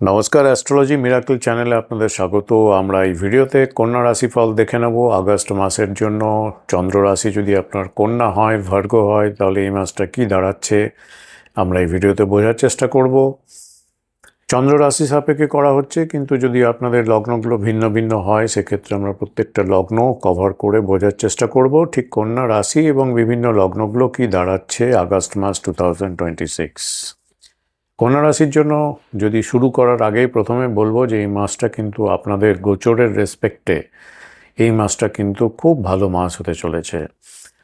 নমস্কার, astrology miracle চ্যানেলে আপনাদের স্বাগত। আমরা এই ভিডিওতে কন্যা রাশিফল দেখে নেব আগস্ট মাসের জন্য। চন্দ্র রাশি যদি আপনার কন্যা হয়, ভার্গ হয়, তাহলে এই মাসটা কি দাঁড়াচ্ছে আমরা এই ভিডিওতে বোঝার চেষ্টা করব। চন্দ্র রাশি সাপেক্ষে করা হচ্ছে, কিন্তু যদি আপনাদের লগ্নগুলো ভিন্ন ভিন্ন হয় সেক্ষেত্রে আমরা প্রত্যেকটা লগ্ন কভার করে বোঝার চেষ্টা করব ঠিক কন্যা রাশি এবং বিভিন্ন লগ্নগুলো কি দাঁড়াচ্ছে আগস্ট মাস 2026। কন্যা রাশির জন্য যদি শুরু করার আগেই প্রথমে বলবো যে এই মাসটা কিন্তু আপনাদের গোচরের রেসপেক্টে এই মাসটা কিন্তু খুব ভালো মাস হতে চলেছে।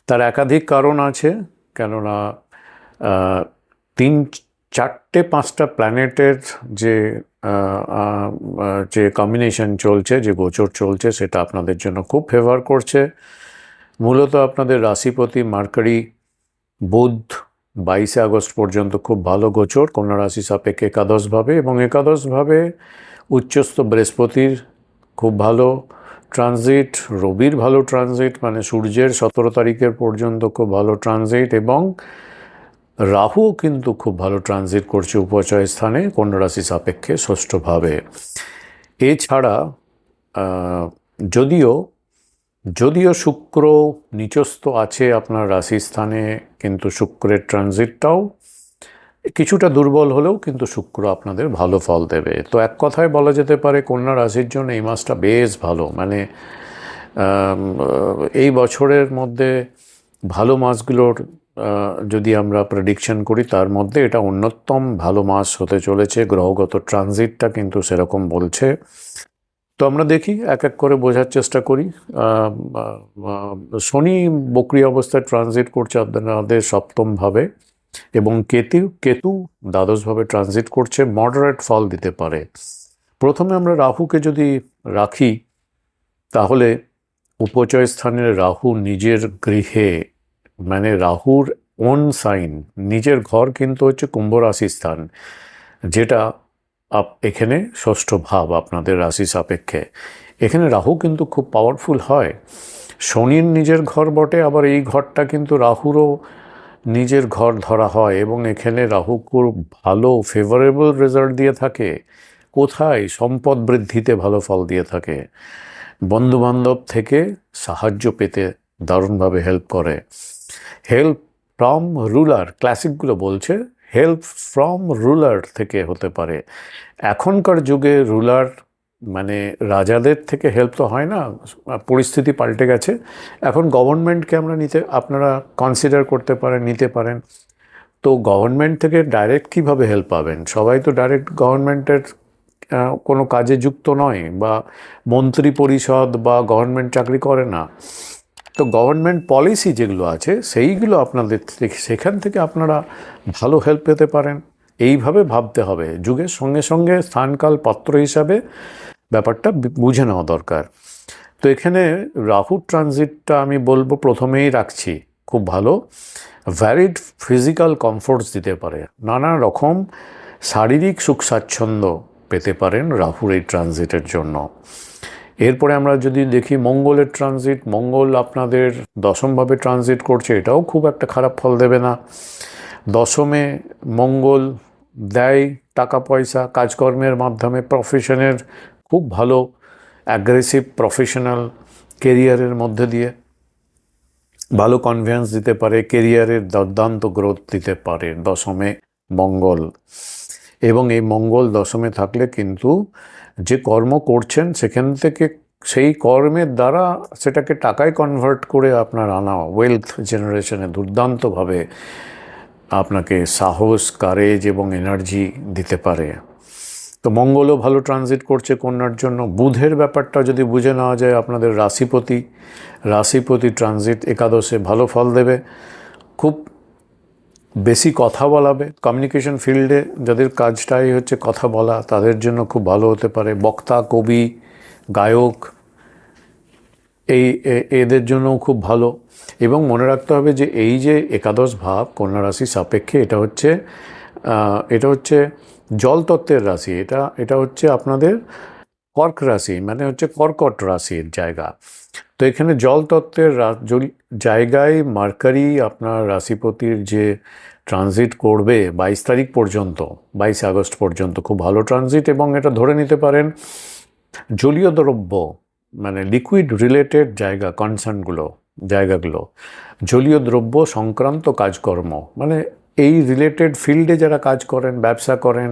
তার একাধিক কারণ আছে, কেননা তিন চারটে পাঁচটা প্ল্যানেটের যে যে কম্বিনেশন চলছে, যে গোচর চলছে, সেটা আপনাদের জন্য খুব ফেভার করছে। মূলত আপনাদের রাশিপতি মার্কারি বুধ 22 আগস্ট পর্যন্ত খুব ভালো গোচর কন্যা রাশি সাপেক্ষে একাদশভাবে, এবং একাদশভাবে উচ্চস্থ বৃহস্পতির খুব ভালো ট্রানজিট, রবির ভালো ট্রানজিট, মানে সূর্যের 17 তারিখের পর্যন্ত খুব ভালো ট্রানজিট, এবং রাহু কিন্তু খুব ভালো ট্রানজিট করছে উপচয় স্থানে কন্যা রাশি সাপেক্ষে ষষ্ঠভাবে। এছাড়া যদিও শুক্র নিচস্থ আছে আপনার রাশি স্থানে, কিন্তু শুক্রের ট্রানজিটটাও কিছুটা দুর্বল হলেও কিন্তু শুক্র আপনাদের ভালো ফল দেবে। তো এক কথায় বলা যেতে পারে কন্যা রাশির জন্য এই মাসটা বেশ ভালো, মানে এই বছরের মধ্যে ভালো মাসগুলোর যদি আমরা প্রেডিকশন করি তার মধ্যে এটা অন্যতম ভালো মাস হতে চলেছে। গ্রহগত ট্রানজিটটা কিন্তু সেরকম বলছে। তো আমরা দেখি, এক এক করে বোঝার চেষ্টা করি। শনি বক্রী অবস্থায় ট্রানজিট করছে আপনাদের সপ্তমভাবে, এবং কেতু দ্বাদশভাবে ট্রানজিট করছে, মডারেট ফল দিতে পারে। প্রথমে আমরা রাহুকে যদি রাখি, তাহলে উপচয় স্থানের রাহু নিজের গৃহে, মানে রাহুর ওন সাইন, নিজের ঘর কিন্তু হচ্ছে কুম্ভ রাশি স্থান, যেটা এখানে ষষ্ঠ ভাব আপনাদের রাশি সাপেক্ষে। এখানে রাহু কিন্তু খুব পাওয়ারফুল হয়। শনির নিজের ঘর বটে, আবার এই ঘরটা কিন্তু রাহুরও নিজের ঘর ধরা হয়, এবং এখানে রাহু খুব ভালো ফেভারেবল রেজাল্ট দিয়ে থাকে। কোথায়? সম্পদ বৃদ্ধিতে ভালো ফল দিয়ে থাকে। বন্ধুবান্ধব থেকে সাহায্য পেতে দারুণভাবে হেল্প করে। হেল্প ফ্রম রুলার, ক্লাসিকগুলো বলছে হেল্প ফ্রম রুলার থেকে হতে পারে। এখনকার যুগে রুলার মানে রাজাদের থেকে হেল্প তো হয় না, পরিস্থিতি পাল্টে গেছে। এখন গভর্নমেন্টকে আপনারা কনসিডার করতে পারেন, নিতে পারেন। তো গভর্নমেন্ট থেকে ডাইরেক্ট কীভাবে হেল্প পাবেন? সবাই তো ডাইরেক্ট গভর্নমেন্টের কোনো কাজে যুক্ত নয়, বা মন্ত্রী পরিষদ বা গভর্নমেন্ট চাকরি করে না। তো গভর্নমেন্ট পলিসি যেগুলো আছে সেইগুলো আপনাদের সেখান থেকে আপনারা ভালো হেল্প পেতে পারেন। এইভাবে ভাবতে হবে, যুগের সঙ্গে সঙ্গে স্থানকাল পাত্র হিসাবে ব্যাপারটা বুঝে নেওয়া দরকার। তো এখানে রাহু ট্রানজিটটা আমি বলবো প্রথমেই রাখছি খুব ভালো। ভ্যারিড ফিজিক্যাল কমফোর্টস দিতে পারে, নানা রকম শারীরিক সুখ স্বাচ্ছন্দ্য পেতে পারেন রাহুর এই ট্রানজিটের জন্য। এরপরে আমরা যদি দেখি মঙ্গলের ট্রানজিট, মঙ্গল আপনাদের দশমভাবে ট্রানজিট করছে, এটাও খুব একটা খারাপ ফল দেবে না। দশমে মঙ্গল দেয় টাকা পয়সা, কাজকর্মের মাধ্যমে প্রফেশনের খুব ভালো অ্যাগ্রেসিভ প্রফেশনাল কেরিয়ারের মধ্যে দিয়ে ভালো কনফিডেন্স দিতে পারে, কেরিয়ারের দুর্দান্ত গ্রোথ দিতে পারে দশমে মঙ্গল। এবং এই মঙ্গল দশমে থাকলে কিন্তু যে কর্ম করছেন সেখান থেকে সেই কর্মের দ্বারা সেটাকে টাকায় কনভার্ট করে আপনার আনা ওয়েলথ জেনারেশনে দুর্দান্তভাবে আপনাকে সাহস, কারেজ এবং এনার্জি দিতে পারে। তো মঙ্গলও ভালো ট্রানজিট করছে কন্যার জন্য। বুধের ব্যাপারটা যদি বুঝে নেওয়া যায়, আপনাদের রাশিপতি ট্রানজিট একাদশে ভালো ফল দেবে, খুব বেশি কথা বলাবে। কমিউনিকেশন ফিল্ডে যাদের কাজটাই হচ্ছে কথা বলা, তাদের জন্য খুব ভালো হতে পারে। বক্তা, কবি, গায়ক, এদের জন্যও খুব ভালো। এবং মনে রাখতে হবে যে এই যে একাদশ ভাব কন্যা রাশি সাপেক্ষে, এটা হচ্ছে জলতত্ত্বের রাশি। এটা হচ্ছে আপনাদের কর্ক রাশি মানে হচ্ছে কর্কট রাশির জায়গা। তো এখানে জল তত্ত্বের জায়গায় মার্কারি আপনার রাশিপতির যে ট্রানজিট করবে 22 তারিখ পর্যন্ত, 22 আগস্ট পর্যন্ত খুব ভালো ট্রানজিট, এবং এটা ধরে নিতে পারেন জলীয় দ্রব্য মানে লিকুইড রিলেটেড জায়গাগুলো জলীয় দ্রব্য সংক্রান্ত কাজকর্ম, মানে এই রিলেটেড ফিল্ডে যারা কাজ করেন, ব্যবসা করেন,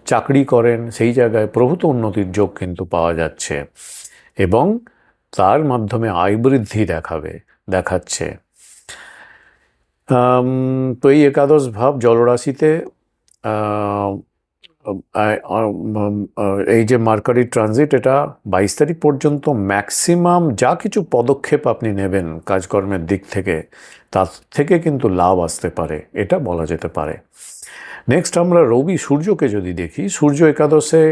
চাকরি করেন, সেই জায়গায় প্রভূত উন্নতির যোগ কিন্তু পাওয়া যাচ্ছে, এবং তার মাধ্যমে আয় বৃদ্ধি দেখাচ্ছে। তো এই একাদশ ভাব জলরাশিতে এই যে মার্কারি ট্রানজিট, এটা 22 তারিখ পর্যন্ত ম্যাক্সিমাম যা কিছু পদক্ষেপ আপনি নেবেন কাজকর্মের দিক থেকে, তার থেকে কিন্তু লাভ আসতে পারে, এটা বলা যেতে পারে। নেক্সট আমরা রবি সূর্যকে যদি দেখি, সূর্য একাদশে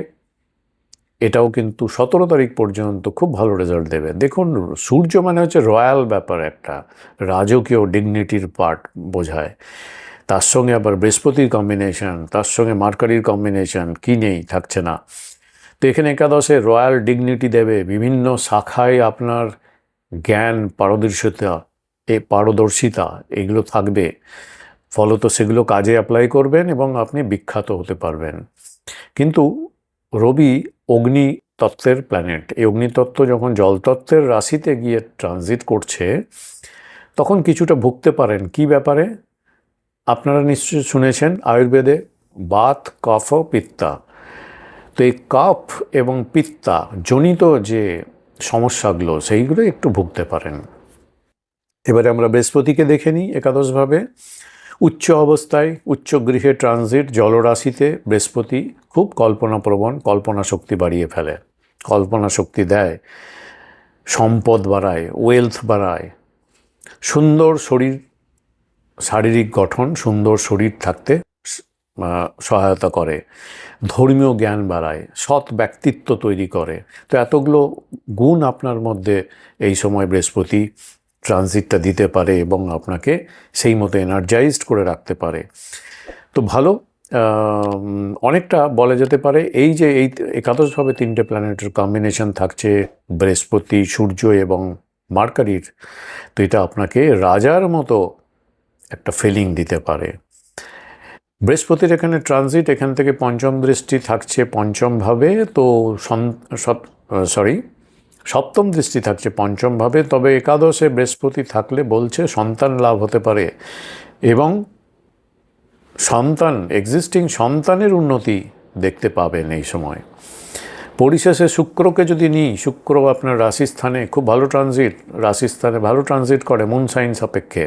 এটাও কিন্তু 17 তারিখ পর্যন্ত খুব ভালো রেজাল্ট দেবে। দেখুন, সূর্য মানে হচ্ছে রয়্যাল ব্যাপার, একটা রাজকীয় ডিগনিটির পার্ট বোঝায়। তার সঙ্গে আবার বৃহস্পতির কম্বিনেশন, তার সঙ্গে মার্কারির কম্বিনেশন, কি নেই, থাকছে না। তো এখানে একাদশে রয়্যাল ডিগনিটি দেবে, বিভিন্ন শাখায় আপনার জ্ঞান, পারদর্শিতা এগুলো থাকবে, ফলত সেগুলো কাজে অ্যাপ্লাই করবেন এবং আপনি বিখ্যাত হতে পারবেন। কিন্তু রবি অগ্নি তত্ত্বের প্ল্যানেট, এই অগ্নিতত্ত্ব যখন জলতত্ত্বের রাশিতে গিয়ে ট্রানজিট করছে, তখন কিছুটা ভুগতে পারেন। কি ব্যাপারে? আপনারা নিশ্চয়ই শুনেছেন আয়ুর্বেদে বাত, কফ, পিত্তা। তো এই কফ এবং পিত্তা জনিত যে সমস্যাগুলো, সেইগুলো একটু ভুগতে পারেন। এবারে আমরা বৃহস্পতিকে দেখে নিই একাদশভাবে। উচ্চ অবস্থায়, উচ্চ গৃহে ট্রানজিট জলরাশিতে বৃহস্পতি খুব কল্পনাপ্রবণ, কল্পনা শক্তি বাড়িয়ে ফেলে, কল্পনা শক্তি দেয়, সম্পদ বাড়ায়, ওয়েলথ বাড়ায়, সুন্দর শরীর, শারীরিক গঠন, সুন্দর শরীর থাকতে সহায়তা করে, ধর্মীয় জ্ঞান বাড়ায়, সৎ ব্যক্তিত্ব তৈরি করে। তো এতগুলো গুণ আপনার মধ্যে এই সময় বৃহস্পতি ট্রানজিটটা দিতে পারে এবং আপনাকে সেই মতো এনার্জাইজড করে রাখতে পারে। তো ভালো, অনেকটা বলা যেতে পারে এই যে এই একাদশভাবে 3টে প্ল্যানেটের কম্বিনেশন থাকছে, বৃহস্পতি, সূর্য এবং মার্কারির। তো এটা আপনাকে রাজার মতো একটা ফিলিং দিতে পারে। বৃহস্পতির এখানে ট্রানজিট, এখান থেকে পঞ্চম দৃষ্টি থাকছে পঞ্চমভাবে, তো সপ্তম দৃষ্টি থাকছে পঞ্চমভাবে। তবে একাদশে বৃহস্পতি থাকলে বলছে সন্তান লাভ হতে পারে, এবং এক্সিস্টিং সন্তানের উন্নতি দেখতে পাবেন এই সময়। পরিশেষে শুক্রকে যদি নিই, শুক্র আপনার রাশিস্থানে খুব ভালো ট্রানজিট, রাশিস্থানে ভালো ট্রানজিট করে মুন সাইন সাপেক্ষে,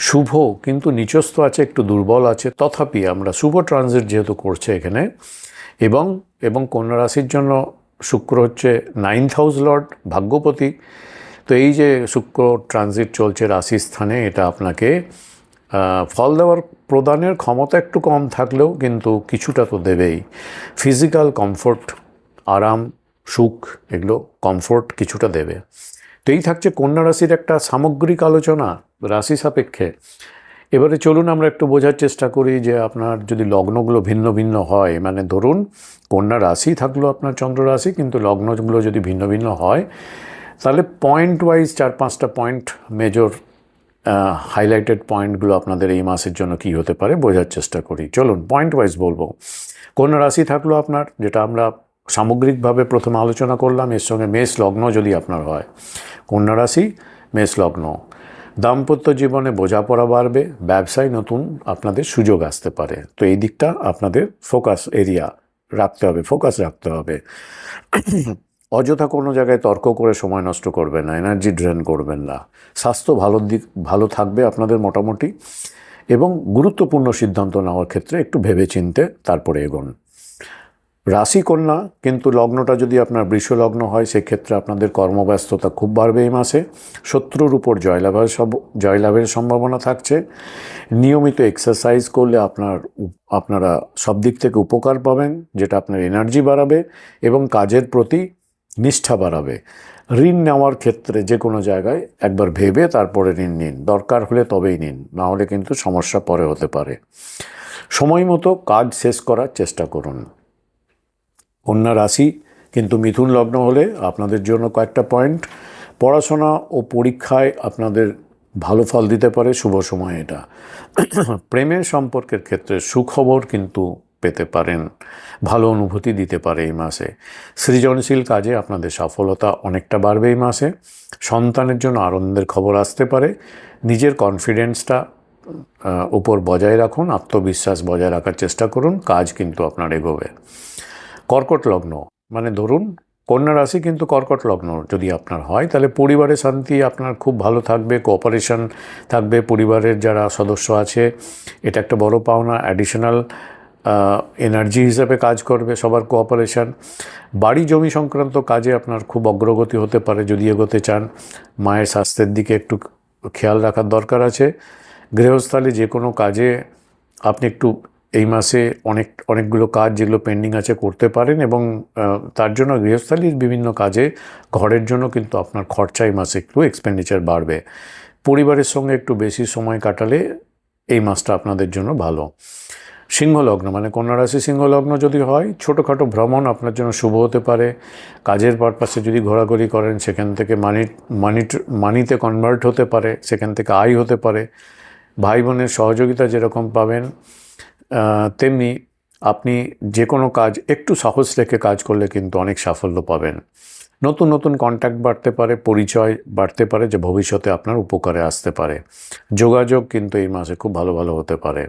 শুভ, কিন্তু নিচস্থ আছে, একটু দুর্বল আছে, তথাপি আমরা শুভ ট্রানজিট যেহেতু করছে এখানে, এবং কন্যা রাশির জন্য শুক্র হচ্ছে 9th হাউস লর্ড, ভাগ্যপতি। তো এই যে শুক্র ট্রানজিট চলছে রাশিস্থানে, এটা আপনাকে ফল প্রদানের ক্ষমতা একটু কম থাকলেও কিন্তু কিছুটা তো দেবেই। ফিজিক্যাল কমফোর্ট, আরাম, সুখ, এগুলো কমফোর্ট কিছুটা দেবে। তো এই থাকছে কন্যা রাশির একটা সামগ্রিক আলোচনা রাশি সাপেক্ষে। এবারে চলুন আমরা একটু বোঝার চেষ্টা করি যে আপনার যদি লগ্নগুলো ভিন্ন ভিন্ন হয়, মানে ধরুন কন্যা রাশি থাকলো আপনার চন্দ্র রাশি, কিন্তু লগ্নগুলো যদি ভিন্ন ভিন্ন হয়, তাহলে পয়েন্ট ওয়াইজ 4-5টা পয়েন্ট, মেজর হাইলাইটেড পয়েন্টগুলো আপনাদের এই মাসের জন্য কি হতে পারে বোঝার চেষ্টা করি। চলুন পয়েন্ট ওয়াইজ বলবো। কন্যা রাশি থাকলো আপনার, যেটা আমরা সামগ্রিকভাবে প্রথমে আলোচনা করলাম, এর সঙ্গে মেষ লগ্ন যদি আপনার হয়, কন্যা রাশি, মেষ লগ্ন, দাম্পত্য জীবনে বোঝাপড়া বাড়বে, ব্যবসায় নতুন আপনাদের সুযোগ আসতে পারে। তো এই দিকটা আপনাদের ফোকাস রাখতে হবে। অযথা কোনো জায়গায় তর্ক করে সময় নষ্ট করবেন না, এনার্জি ড্রেন করবেন না। স্বাস্থ্য ভালো থাকবে আপনাদের মোটামুটি, এবং গুরুত্বপূর্ণ সিদ্ধান্ত নেওয়ার ক্ষেত্রে একটু ভেবেচিন্তে তারপরে এগোন। রাশি কন্যা, কিন্তু লগ্নটা যদি আপনার বৃষ লগ্ন হয়, সেক্ষেত্রে আপনাদের কর্মব্যস্ততা খুব বাড়বে এই মাসে। শত্রুর উপর জয়লাভের সম্ভাবনা থাকছে। নিয়মিত এক্সারসাইজ করলে আপনারা সব দিক থেকে উপকার পাবেন, যেটা আপনার এনার্জি বাড়াবে এবং কাজের প্রতি নিষ্ঠা বাড়াবে। ঋণ নেওয়ার ক্ষেত্রে যে কোনো জায়গায় একবার ভেবে তারপরে ঋণ নিন, দরকার হলে তবেই নিন, না হলে কিন্তু সমস্যা পরে হতে পারে। সময় মতো কাজ শেষ করার চেষ্টা করুন। কন্যা রাশি কিন্তু মিথুন লগ্ন হলে আপনাদের জন্য কয়েকটা পয়েন্ট, পড়াশোনা ও পরীক্ষায় আপনাদের ভালো ফল দিতে পারে, শুভ সময় এটা। প্রেমের সম্পর্কের ক্ষেত্রে সুখবর কিন্তু পেতে পারেন, ভালো অনুভূতি দিতে পারে এই মাসে। সৃজনশীল কাজে আপনাদের সফলতা অনেকটা বাড়বে এই মাসে। সন্তানের জন্য আনন্দের খবর আসতে পারে। নিজের কনফিডেন্সটা উপর বজায় রাখুন, আত্মবিশ্বাস বজায় রাখার চেষ্টা করুন, কাজ কিন্তু আপনার এগোবে। কর্কট লগ্ন মানে ধরুন কন্যা রাশি কিন্তু কর্কট লগ্ন যদি আপনার হয়, তাহলে পরিবারের শান্তি আপনার খুব ভালো থাকবে, কোঅপারেশন থাকবে, পরিবারের যারা সদস্য আছে এটা একটা বড় পাওনা, অ্যাডিশনাল এনার্জি হিসেবে কাজ করবে সবার কোঅপারেশন। বাড়ি জমি সংক্রান্ত কাজে আপনার খুব অগ্রগতি হতে পারে যদি এগোতে চান। মায়ের স্বাস্থ্যের দিকে একটু খেয়াল রাখার দরকার আছে। গৃহস্থালী যে কোনো কাজে আপনি একটু এই মাসে অনেকগুলো কাজ যেগুলো পেন্ডিং আছে করতে পারেন, এবং তার জন্য গৃহস্থালীর বিভিন্ন কাজে ঘরের জন্য কিন্তু আপনার খরচা এই মাসে একটু এক্সপেন্ডিচার বাড়বে। পরিবারের সঙ্গে একটু বেশি সময় কাটালে এই মাসটা আপনাদের জন্য ভালো। সিংহ লগ্ন মানে কন্যা রাশি সিংহ লগ্ন যদি হয়, ছোটোখাটো ভ্রমণ আপনার জন্য শুভ হতে পারে। কাজের পারপাসে যদি ঘোরাঘুরি করেন সেখান থেকে মানিতে কনভার্ট হতে পারে, সেখান থেকে আয় হতে পারে। ভাই বোনের সহযোগিতা যেরকম পাবেন, তেমনি আপনি যে কোনো কাজ একটু সাহস রেখে কাজ করলে কিন্তু অনেক সাফল্য পাবেন। নতুন নতুন কন্ট্যাক্ট বাড়তে পারে, পরিচয় বাড়তে পারে, যে ভবিষ্যতে আপনার উপকারে আসতে পারে। যোগাযোগ কিন্তু এই মাসে খুব ভালো ভালো হতে পারে।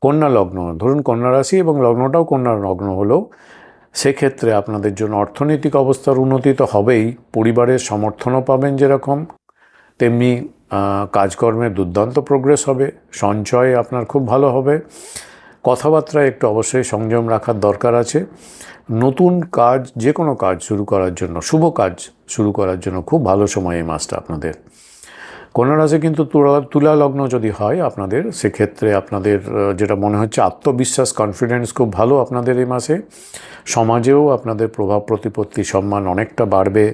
কন্যা লগ্ন ধরুন কন্যা রাশি এবং লগ্নটাও কন্যা লগ্ন হলেও সেক্ষেত্রে আপনাদের জন্য অর্থনৈতিক অবস্থার উন্নতি তো হবেই, পরিবারের সমর্থনও পাবেন যেরকম, তেমনি কাজকর্মের দুর্দান্ত প্রোগ্রেস হবে, সঞ্চয় আপনার খুব ভালো হবে। কথাবার্তায় একটু অবশ্যই সংযম রাখার দরকার আছে। নতুন কাজ যে কোনো কাজ শুরু করার জন্য, শুভ কাজ শুরু করার জন্য খুব ভালো সময় এই মাসটা আপনাদের। কন্যা রাশি কিন্তু তুলা লগ্ন যদি হয় আপনাদের, সেক্ষেত্রে আপনাদের যেটা মনে হচ্ছে আত্মবিশ্বাস, কনফিডেন্স খুব ভালো আপনাদের এই মাসে। সমাজেও আপনাদের প্রভাব প্রতিপত্তি সম্মান অনেকটা বাড়বে।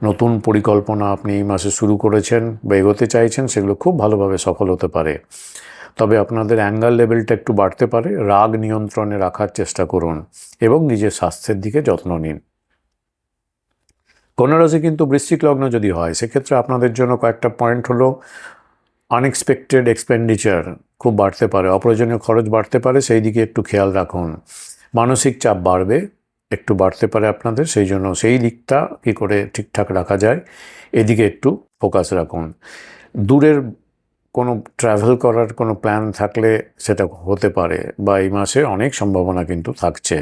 নতুন পরিকল্পনা আপনি এই মাসে শুরু করেছেন বা এগোতে চাইছেন, সেগুলো খুব ভালোভাবে সফল হতে পারে। তবে আপনাদের অ্যাঙ্গার লেভেলটা একটু বাড়তে পারে, রাগ নিয়ন্ত্রণে রাখার চেষ্টা করুন এবং নিজের স্বাস্থ্যের দিকে যত্ন নিন। কন্যা রাশি কিন্তু বৃশ্চিক লগ্ন যদি হয়, সেক্ষেত্রে আপনাদের জন্য কয়েকটা পয়েন্ট হলো আনএক্সপেক্টেড এক্সপেন্ডিচার খুব বাড়তে পারে, অপ্রয়োজনীয় খরচ বাড়তে পারে, সেই দিকে একটু খেয়াল রাখুন। মানসিক চাপ বাড়বে, একটু বাড়তে পারে আপনাদের, সেই জন্য সেই দিকটা কী করে ঠিকঠাক রাখা যায় এদিকে একটু ফোকাস রাখুন। দূরের কোনো ট্রাভেল করার কোনো প্ল্যান থাকলে সেটা হতে পারে, বা এই মাসে অনেক সম্ভাবনা কিন্তু থাকছে।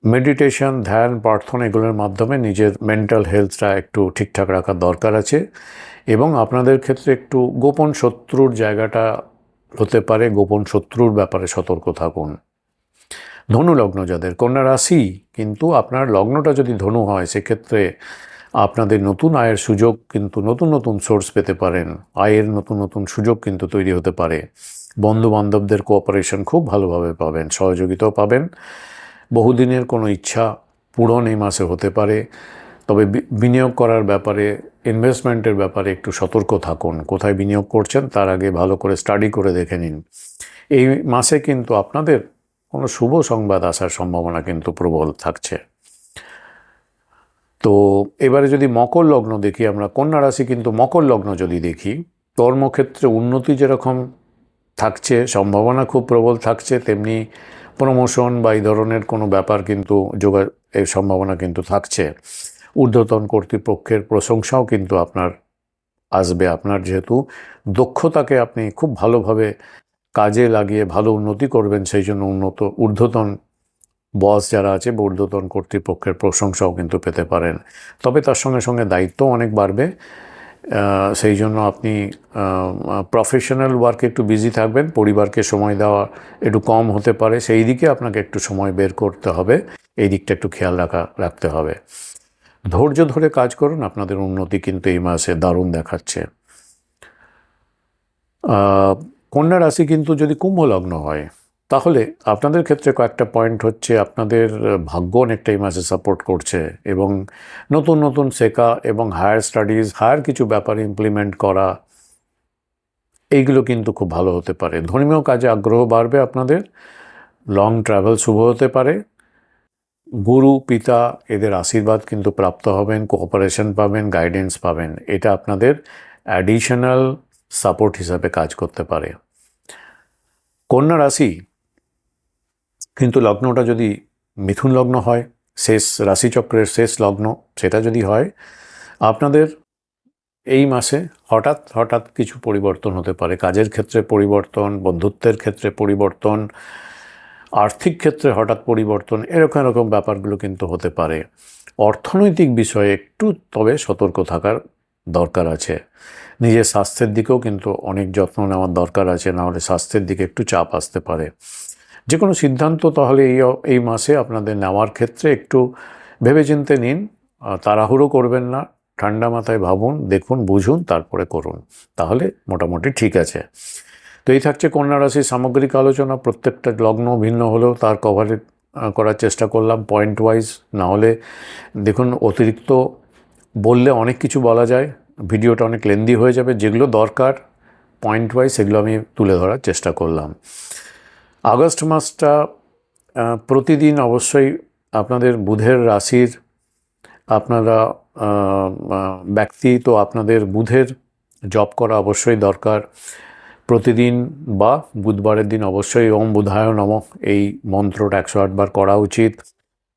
মেডিটেশন, ধ্যান, প্রার্থনা এগুলোর মাধ্যমে নিজের মেন্টাল হেলথটা একটু ঠিকঠাক রাখার দরকার আছে। এবং আপনাদের ক্ষেত্রে একটু গোপন শত্রুর জায়গাটা হতে পারে, গোপন শত্রুর ব্যাপারে সতর্ক থাকুন। ধনু লগ্ন যাদের, কন্যা রাশি কিন্তু আপনার লগ্নটা যদি ধনু হয়, সেক্ষেত্রে আপনাদের নতুন আয়ের সুযোগ কিন্তু নতুন নতুন সোর্স পেতে পারেন, আয়ের নতুন নতুন সুযোগ কিন্তু তৈরি হতে পারে। বন্ধু বান্ধবদের কোঅপারেশন খুব ভালোভাবে পাবেন, সহযোগিতাও পাবেন। বহুদিনের কোনো ইচ্ছা পূরণ এই মাসে হতে পারে। তবে বিনিয়োগ করার ব্যাপারে, ইনভেস্টমেন্টের ব্যাপারে একটু সতর্ক থাকুন। কোথায় বিনিয়োগ করছেন তার আগে ভালো করে স্টাডি করে দেখে নিন। এই মাসে কিন্তু আপনাদের কোনো শুভ সংবাদ আসার সম্ভাবনা কিন্তু প্রবল থাকছে। তো এবারে যদি মকর লগ্ন দেখি আমরা, কন্যা রাশি কিন্তু মকর লগ্ন যদি দেখি, কর্মক্ষেত্রে উন্নতি যেরকম থাকছে, সম্ভাবনা খুব প্রবল থাকছে, তেমনি প্রমোশন বা এই ধরনের কোনো ব্যাপার কিন্তু এর সম্ভাবনা কিন্তু থাকছে। ঊর্ধ্বতন কর্তৃপক্ষের প্রশংসাও কিন্তু আপনার আসবে। আপনার যেহেতু দক্ষতাকে আপনি খুব ভালোভাবে কাজে লাগিয়ে ভালো উন্নতি করবেন, সেই জন্য ঊর্ধ্বতন বস যারা আছে বা ঊর্ধ্বতন কর্তৃপক্ষের প্রশংসাও কিন্তু পেতে পারেন। তবে তার সঙ্গে সঙ্গে দায়িত্বও অনেক বাড়বে, সেই জন্য আপনি প্রফেশনাল ওয়ার্কে একটু বিজি থাকবেন, পরিবারকে সময় দেওয়া একটু কম হতে পারে, সেই দিকে আপনাকে একটু সময় বের করতে হবে, এই দিকটা একটু খেয়াল রাখতে হবে। ধৈর্য ধরে কাজ করুন, আপনাদের উন্নতি কিন্তু এই মাসে দারুণ দেখাচ্ছে। কন্যা রাশি কিন্তু যদি কুম্ভ লগ্ন হয়, তাহলে আপনাদের ক্ষেত্রে কয়েকটা পয়েন্ট হচ্ছে, আপনাদের ভাগ্য অনেকটা এই মাসে সাপোর্ট করছে, এবং নতুন নতুন শেখা এবং হায়ার স্টাডিজ, হায়ার কিছু ব্যাপার ইমপ্লিমেন্ট করা, এইগুলো কিন্তু খুব ভালো হতে পারে। ধর্মীয় কাজে আগ্রহ বাড়বে আপনাদের, লং ট্রাভেল শুভ হতে পারে। গুরু পিতা এদের আশীর্বাদ কিন্তু প্রাপ্ত হবেন, কোঅপারেশন পাবেন, গাইডেন্স পাবেন। এটা আপনাদের অ্যাডিশনাল সাপোর্ট হিসাবে কাজ করতে পারে। কন্যা রাশি কিন্তু লগ্নটা যদি মিথুন লগ্ন হয়, শেষ রাশিচক্রের শেষ লগ্ন সেটা যদি হয়, আপনাদের এই মাসে হঠাৎ হঠাৎ কিছু পরিবর্তন হতে পারে। কাজের ক্ষেত্রে পরিবর্তন, বন্ধুত্বের ক্ষেত্রে পরিবর্তন, আর্থিক ক্ষেত্রে হঠাৎ পরিবর্তন, এরকম এরকম ব্যাপারগুলো কিন্তু হতে পারে। অর্থনৈতিক বিষয়ে একটু তবে সতর্ক থাকার দরকার আছে। নিজের স্বাস্থ্যের দিকেও কিন্তু অনেক যত্ন নেওয়ার দরকার আছে, নাহলে স্বাস্থ্যের দিকে একটু চাপ আসতে পারে। যে কোনো সিদ্ধান্ত তাহলে এই মাসে আপনাদের নেওয়ার ক্ষেত্রে একটু ভেবেচিন্তে নিন, তাড়াহুড়ো করবেন না, ঠান্ডা মাথায় ভাবুন, দেখুন, বুঝুন, তারপরে করুন, তাহলে মোটামুটি ঠিক আছে। তো এই থাকছে কন্যা রাশির সামগ্রিক আলোচনা। প্রত্যেকটা লগ্ন ভিন্ন হলেও তার কভারেজ করার চেষ্টা করলাম পয়েন্ট ওয়াইজ। না হলে দেখুন, অতিরিক্ত বললে অনেক কিছু বলা যায়, ভিডিওটা অনেক লেন্দি হয়ে যাবে। যেগুলো দরকার পয়েন্ট ওয়াইজ সেগুলো আমি তুলে ধরার চেষ্টা করলাম। আগস্ট মাসটা প্রতিদিন অবশ্যই আপনাদের বুধের রাশির আপনারা ব্যক্তি, তো আপনাদের বুধের জপ করা অবশ্যই দরকার প্রতিদিন, বা বুধবারের দিন অবশ্যই ওম বুধায় নমঃ এই মন্ত্রটা 108 বার করা উচিত।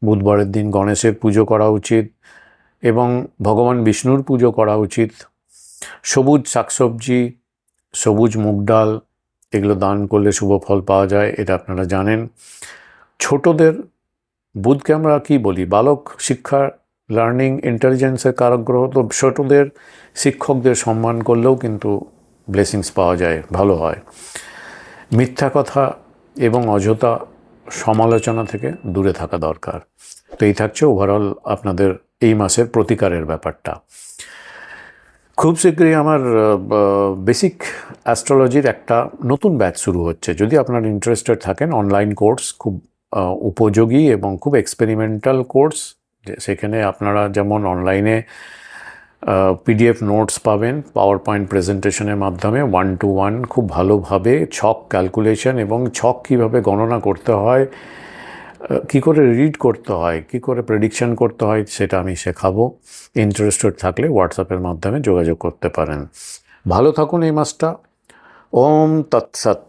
বুধবারের দিন গণেশের পুজো করা উচিত এবং ভগবান বিষ্ণুর পুজো করা উচিত। সবুজ শাকসবজি, সবুজ মুগ ডাল এগুলো দান করলে শুভ ফল পাওয়া যায়, এটা আপনারা জানেন। ছোটদের, বুধকে আমরা কি বলি, বালক শিক্ষা, লার্নিং, ইন্টেলিজেন্সের কারক গ্রহ, তো ছোটদের শিক্ষকদের সম্মান করলেও কিন্তু ব্লেসিংস পাওয়া যায়, ভালো হয়। মিথ্যা কথা এবং অযথা সমালোচনা থেকে দূরে থাকা দরকার। তো এই থাকছে ওভারঅল আপনাদের এই মাসের প্রতিকারের ব্যাপারটা। খুব শীঘ্রই আমার বেসিক অ্যাস্ট্রোলজির একটা নতুন ব্যাচ শুরু হচ্ছে। যদি আপনার ইন্টারেস্টেড থাকেন, অনলাইন কোর্স, খুব উপযোগী এবং খুব এক্সপেরিমেন্টাল কোর্স। সেখানে আপনারা যেমন অনলাইনে পিডিএফ নোটস পাবেন, পাওয়ার পয়েন্ট প্রেজেন্টেশনের মাধ্যমে 1-to-1 খুব ভালোভাবে ছক ক্যালকুলেশন এবং ছক কীভাবে গণনা করতে হয়, কী করে রিড করতে হয়, কী করে প্রেডিকশন করতে হয়, সেটা আমি শেখাবো। ইন্টারেস্টেড থাকলে হোয়াটসঅ্যাপের মাধ্যমে যোগাযোগ করতে পারেন। ভালো থাকুন এই মাসটা। ওম তৎসৎ।